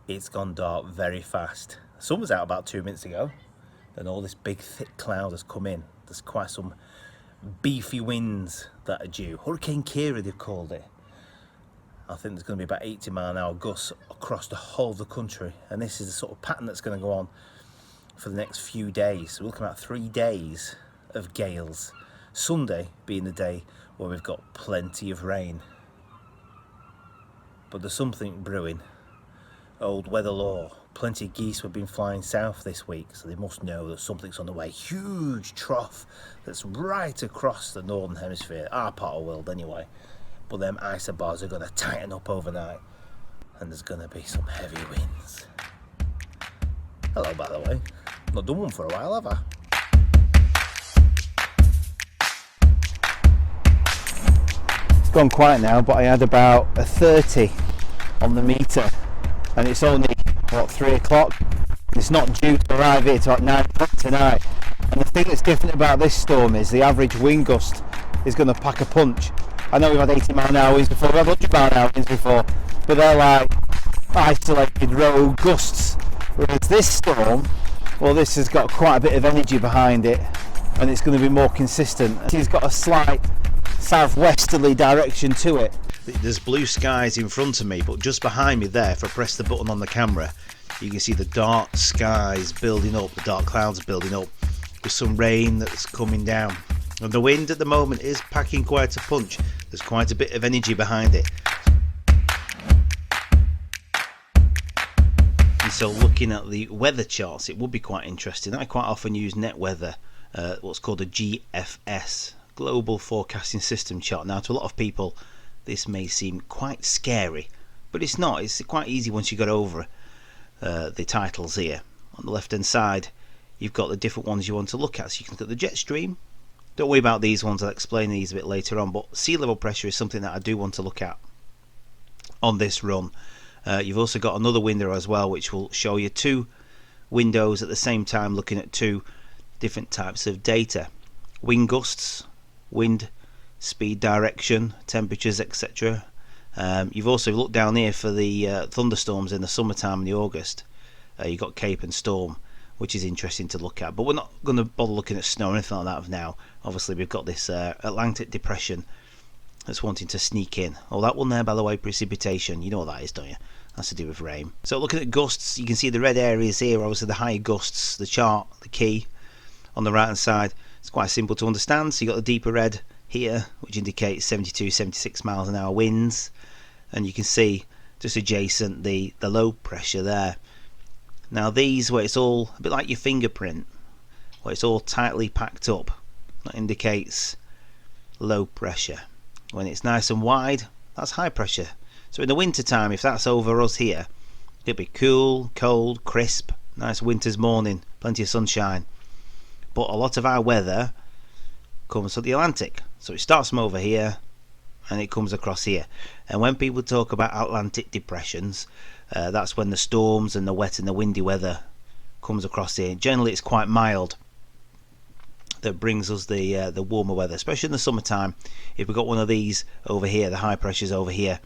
It's gone dark very fast. The sun was out about 2 minutes ago, and all this big thick cloud has come in. There's quite some beefy winds that are due. Hurricane Ciara, they've called it. I think there's going to be about 80-mile-an-hour gusts across the whole of the country, and this is the sort of pattern that's going to go on for the next few days. So we're looking at 3 days of gales. Sunday being the day where we've got plenty of rain. But there's something brewing. Old weather law. Plenty of geese have been flying south this week, so they must know that something's on the way. Huge trough that's right across the northern hemisphere, our part of the world anyway. But them isobars are going to tighten up overnight, and there's going to be some heavy winds. Hello, by the way. Not done one for a while, have I? It's gone quiet now, but I had about a 30 on the meter, and it's only, what, 3 o'clock? It's not due to arrive here till 9 o'clock tonight. And the thing that's different about this storm is the average wind gust is going to pack a punch. I know we've had 80-mile-an-hour winds before, we've had 100-mile-an-hour winds before, but they're like isolated rogue gusts. Whereas this storm, well, this has got quite a bit of energy behind it, and it's going to be more consistent. It's got a slight southwesterly direction to it. There's blue skies in front of me, but just behind me there, if I press the button on the camera, you can see the dark skies building up, the dark clouds building up, with some rain that's coming down. And the wind at the moment is packing quite a punch. There's quite a bit of energy behind it. And so looking at the weather charts, it would be quite interesting. I quite often use net weather, what's called a GFS, Global Forecasting System chart. Now, to a lot of people, this may seem quite scary, but it's not. It's quite easy once you got over the titles here. On the left hand side, you've got the different ones you want to look at. So you can look at the jet stream. Don't worry about these ones, I'll explain these a bit later on, but sea level pressure is something that I do want to look at on this run. You've also got another window as well, which will show you 2 windows at the same time, looking at 2 different types of data. Wind gusts, wind speed, direction, temperatures, etc. You've also looked down here for the thunderstorms in the summertime in the August. You've got Cape and Storm, which is interesting to look at, but we're not going to bother looking at snow or anything like that now. Obviously we've got this Atlantic depression that's wanting to sneak in. Oh, that one there, by the way, precipitation, you know what that is, don't you? That's to do with rain. So looking at gusts, you can see the red areas here, obviously the higher gusts, the chart, the key on the right hand side. It's quite simple to understand. So you've got the deeper red here, which indicates 72, 76 miles an hour winds, and you can see just adjacent the low pressure there. Now these, where it's all a bit like your fingerprint, where it's all tightly packed up, that indicates low pressure. When it's nice and wide, that's high pressure. So in the winter time, if that's over us here, it'll be cool, cold, crisp, nice winter's morning, plenty of sunshine. But a lot of our weather comes from the Atlantic, so it starts from over here and it comes across here. And when people talk about Atlantic depressions, that's when the storms and the wet and the windy weather comes across here. Generally it's quite mild, that brings us the warmer weather, especially in the summertime. If we've got one of these over here, the high pressures over here,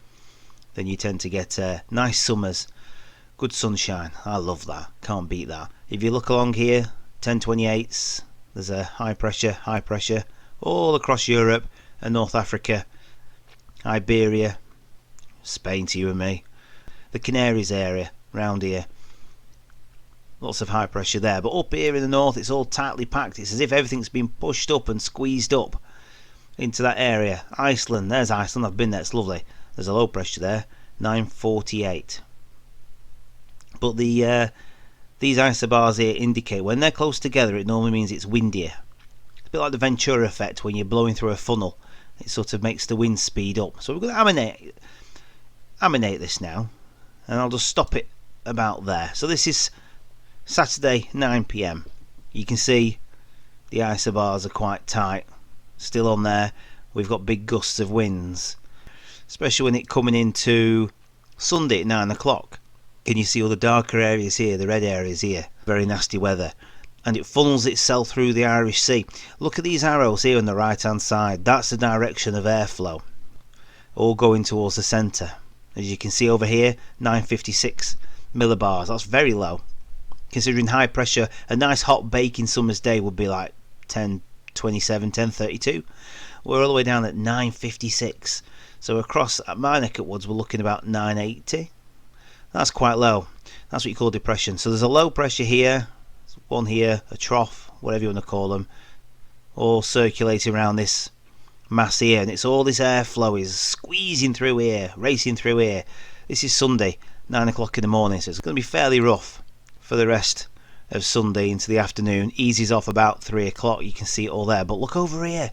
then you tend to get nice summers, good sunshine. I love that, can't beat that. If you look along here, 1028s, there's a high pressure all across Europe and North Africa, Iberia, Spain to you and me, the Canaries area round here, lots of high pressure there. But up here in the north, it's all tightly packed. It's as if everything's been pushed up and squeezed up into that area. Iceland, there's Iceland, I've been there, it's lovely. There's a low pressure there, 948. But these isobars here indicate when they're close together, it normally means it's windier. It's a bit like the Ventura effect when you're blowing through a funnel. It sort of makes the wind speed up. So we're going to aminate this now, and I'll just stop it about there. So this is Saturday 9 PM. You can see the isobars are quite tight, still on there. We've got big gusts of winds, especially when it's coming into Sunday at 9 o'clock. Can you see all the darker areas here, the red areas here? Very nasty weather. And it funnels itself through the Irish Sea. Look at these arrows here on the right hand side. That's the direction of airflow, all going towards the centre. As you can see over here, 9:56, millibars. That's very low. Considering high pressure, a nice hot baking summer's day would be like 1027, 1032. We're all the way down at 956. So across at my neck of woods, we're looking about 980. That's quite low. That's what you call depression. So there's a low pressure here, one here, a trough, whatever you want to call them, all circulating around this mass here, and it's all this airflow is squeezing through here, racing through here. This is Sunday, 9 o'clock in the morning, so it's going to be fairly rough for the rest of Sunday into the afternoon. Eases off about 3 o'clock. You can see it all there, but look over here.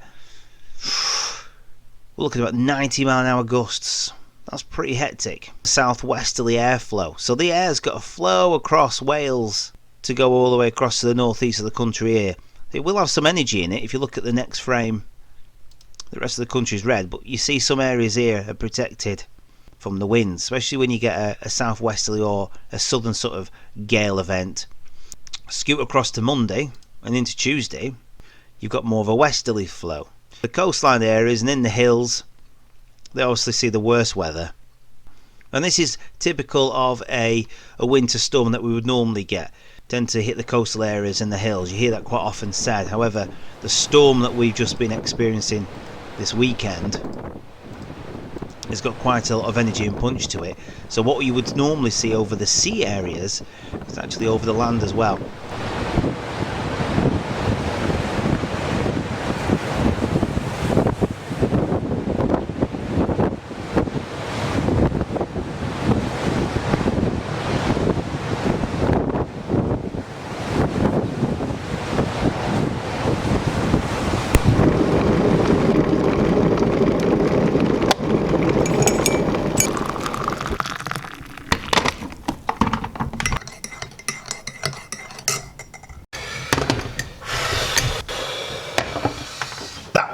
We're looking at about 90 mile an hour gusts. That's pretty hectic. Southwesterly airflow, so the air's got to flow across Wales to go all the way across to the northeast of the country here. It will have some energy in it. If you look at the next frame, the rest of the country is red, but you see some areas here are protected from the winds, especially when you get a southwesterly or a southern sort of gale event. Scoot across to Monday and into Tuesday, you've got more of a westerly flow. The coastline areas and in the hills, they obviously see the worst weather. And this is typical of a winter storm that we would normally get. Tend to hit the coastal areas and the hills. You hear that quite often said. However, the storm that we've just been experiencing this weekend has got quite a lot of energy and punch to it. So what you would normally see over the sea areas is actually over the land as well.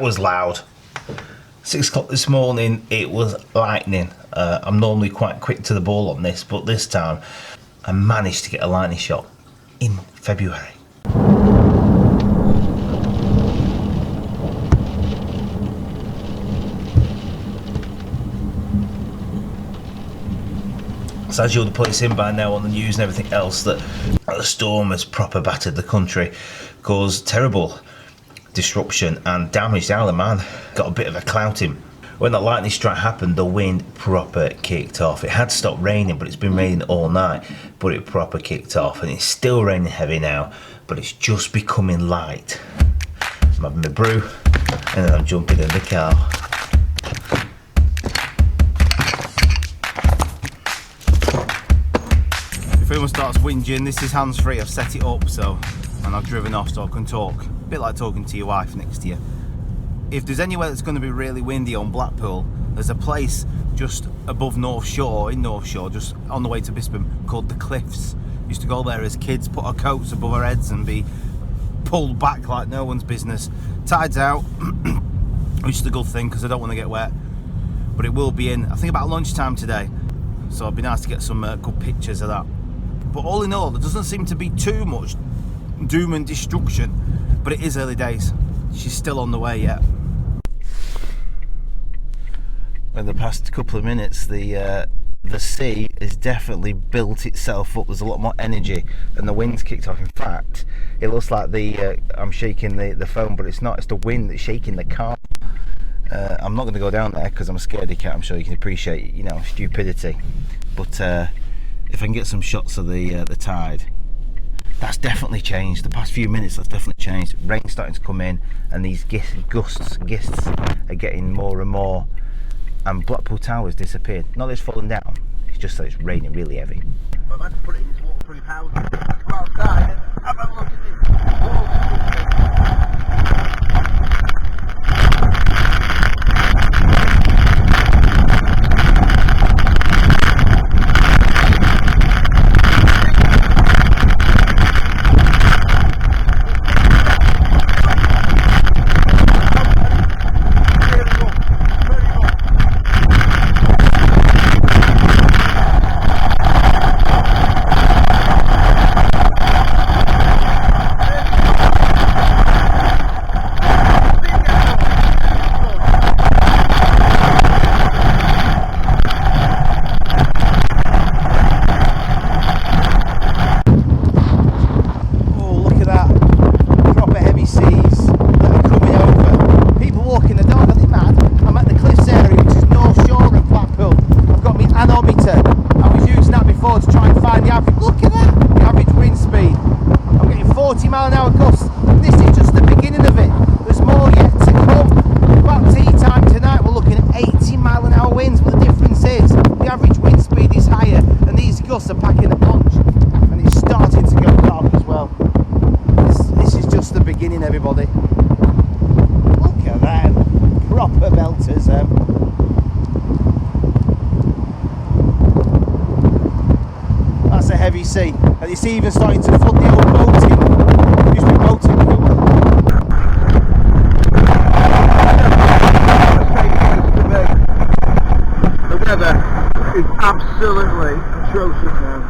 Was loud. 6 o'clock this morning, it was lightning. I'm normally quite quick to the ball on this, but this time I managed to get a lightning shot in February. So as you'll have probably seen by now on the news and everything else, that the storm has proper battered the country, caused terrible disruption and damage. The Isle of Man got a bit of a clouting. When that lightning strike happened, the wind proper kicked off. It had stopped raining, but it's been raining all night, but it proper kicked off, and it's still raining heavy now, but it's just becoming light. I'm having my brew and then I'm jumping in the car. If anyone starts whinging, this is hands-free. I've set it up so, and I've driven off so I can talk. A bit like talking to your wife next to you. If there's anywhere that's going to be really windy on Blackpool, there's a place just above North Shore, in North Shore, just on the way to Bisping, called the Cliffs. Used to go there as kids, put our coats above our heads and be pulled back like no one's business. Tide's out, which is a good thing because I don't want to get wet, but it will be in, I think, about lunchtime today, so it'd be nice to get some good pictures of that. But all in all, there doesn't seem to be too much doom and destruction, but it is early days. She's still on the way yet. In the past couple of minutes, the sea has definitely built itself up. There's a lot more energy and the wind's kicked off. In fact, it looks like I'm shaking the phone, but it's not. It's the wind that's shaking the car. I'm not going to go down there because I'm a scaredy cat. I'm sure you can appreciate, stupidity. But if I can get some shots of the tide, that's definitely changed. The past few minutes, that's definitely changed. Rain's starting to come in, and these gusts are getting more and more. And Blackpool Tower's disappeared. Not that it's fallen down, it's just that it's raining really heavy. I've had to put it into waterproof housing. Go outside and have a look at average wind speed is higher, and these gusts are packing a punch, and it's starting to go dark as well. This is just the beginning, everybody. Look at them, proper belters. That's a heavy sea, and it's even starting to flood the old boating. Used to be boating fuel. The weather is absolutely atrocious now.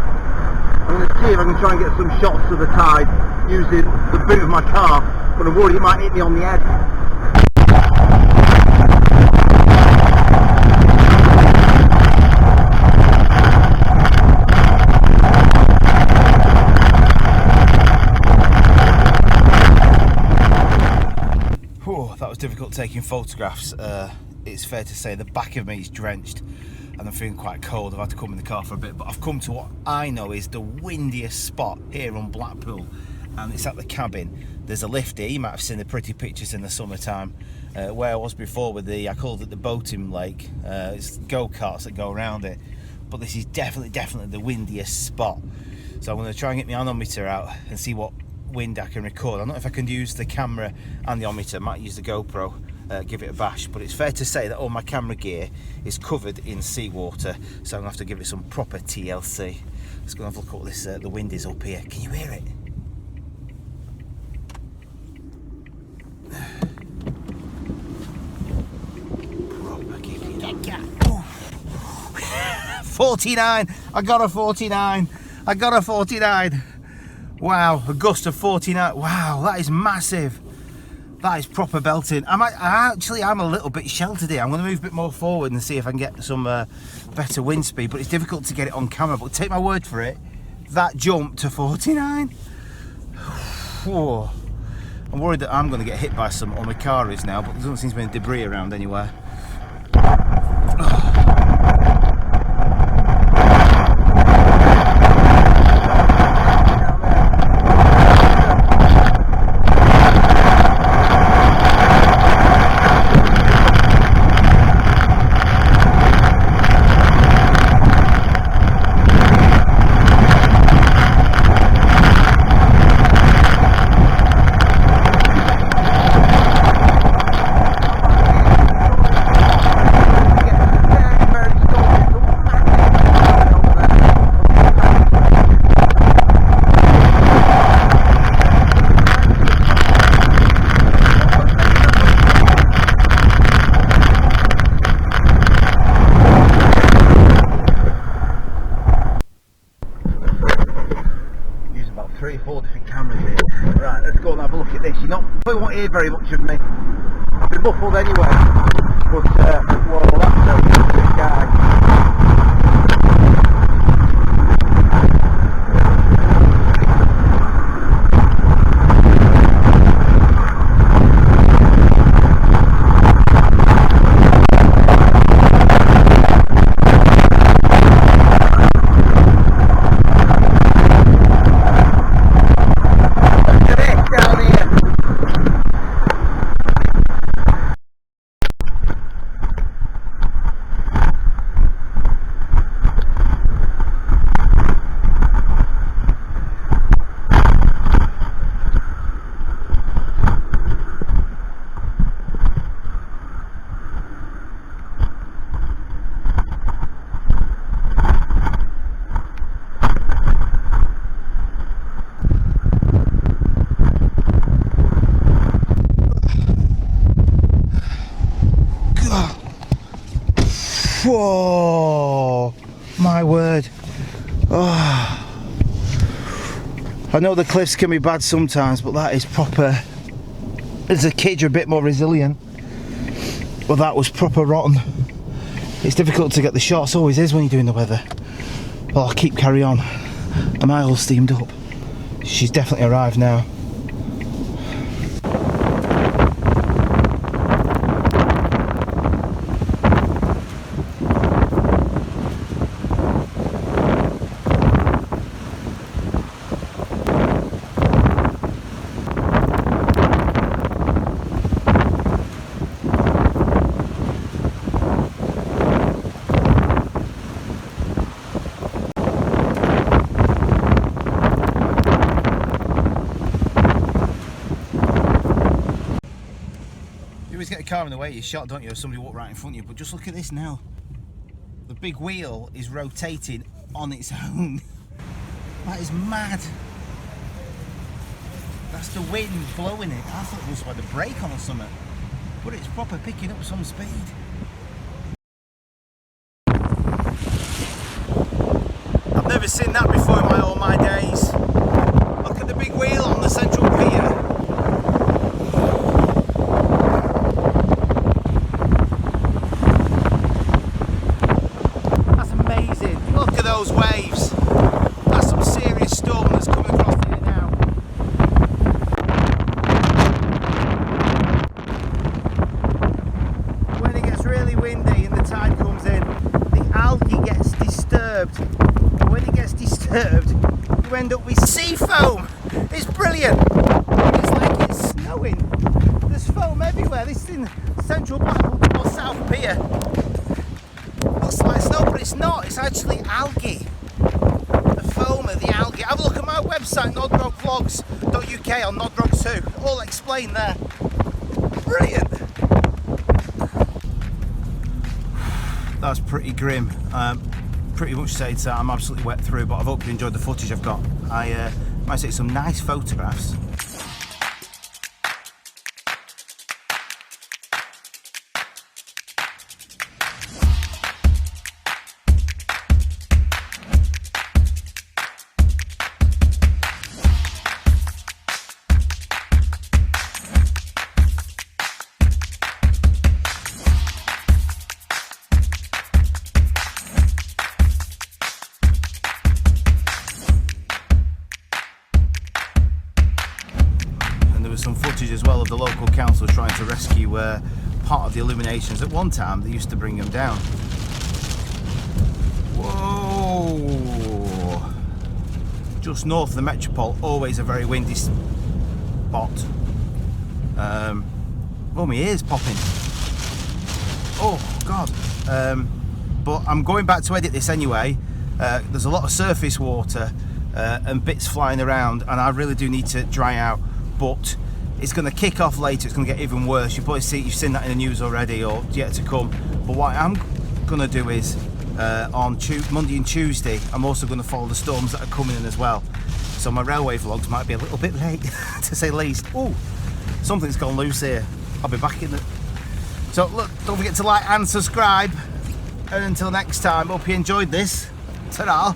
I'm going to see if I can try and get some shots of the tide using the boot of my car, but I'm worried it might hit me on the head. That was difficult taking photographs. It's fair to say the back of me is drenched and I'm feeling quite cold. I've had to come in the car for a bit, but I've come to what I know is the windiest spot here on Blackpool, and it's at the cabin. There's a lift here. You might have seen the pretty pictures in the summertime where I was before with I called it the boating lake. It's go-karts that go around it, but this is definitely the windiest spot. So I'm going to try and get my anemometer out and see what wind I can record. I don't know if I can use the camera and the ometer. I might use the GoPro, give it a bash, but it's fair to say that all my camera gear is covered in seawater, so I'm gonna have to give it some proper TLC. Let's go and have a look at what this the wind is up here. Can you hear it? 49. I got a 49. I got a 49. Wow, a gust of 49. Wow, that is massive. That is proper belting. I'm a little bit sheltered here. I'm going to move a bit more forward and see if I can get some better wind speed, but it's difficult to get it on camera. But take my word for it, that jump to 49. Whoa. I'm worried that I'm going to get hit by some, or my car is now, but there doesn't seem to be any debris around anywhere. You won't hear very much of me. I've been muffled anyway, but well, that's a guy. Whoa, my word. Oh. I know the cliffs can be bad sometimes, but that is proper. As a kid, you're a bit more resilient, but that was proper rotten. It's difficult to get the shots, always is when you're doing the weather. Well, I'll carry on. Am I all steamed up? She's definitely arrived now. car in the way, you're shot, don't you? If somebody walked right in front of you. But just look at this now. The big wheel is rotating on its own. That is mad. That's the wind blowing it. I thought it was like a brake on or something. But it's proper picking up some speed. I've never seen that before in all my days. Look at the big wheel on the central pier. That's amazing. Look at those waves. That's some serious storm that's coming across here now. When it gets really windy and the tide comes in, the algae gets disturbed. When it gets disturbed, you end up with sea foam. It's brilliant. It's like it's snowing. There's foam everywhere. This is in central Blackpool or South Pier. Looks like snow, but it's not. It's actually algae. The foam of the algae. Have a look at my website, nodrogvlogs.uk on Nodrog 2. All explained there. Brilliant. That's pretty grim. Pretty much say that I'm absolutely wet through, but I hope you enjoyed the footage I've got. I might take some nice photographs. Some footage as well of the local council trying to rescue part of the illuminations. At one time they used to bring them down. Whoa! Just north of the Metropole, always a very windy spot. Oh, my ears popping. Oh God! But I'm going back to edit this anyway. There's a lot of surface water and bits flying around, and I really do need to dry out. But it's going to kick off later. It's going to get even worse. You've seen that in the news already, or yet to come. But what I'm going to do is on Monday and Tuesday, I'm also going to follow the storms that are coming in as well. So my railway vlogs might be a little bit late, to say the least. Oh, something's gone loose here. I'll be back in the. So look, don't forget to like and subscribe. And until next time, hope you enjoyed this. Ta-ra.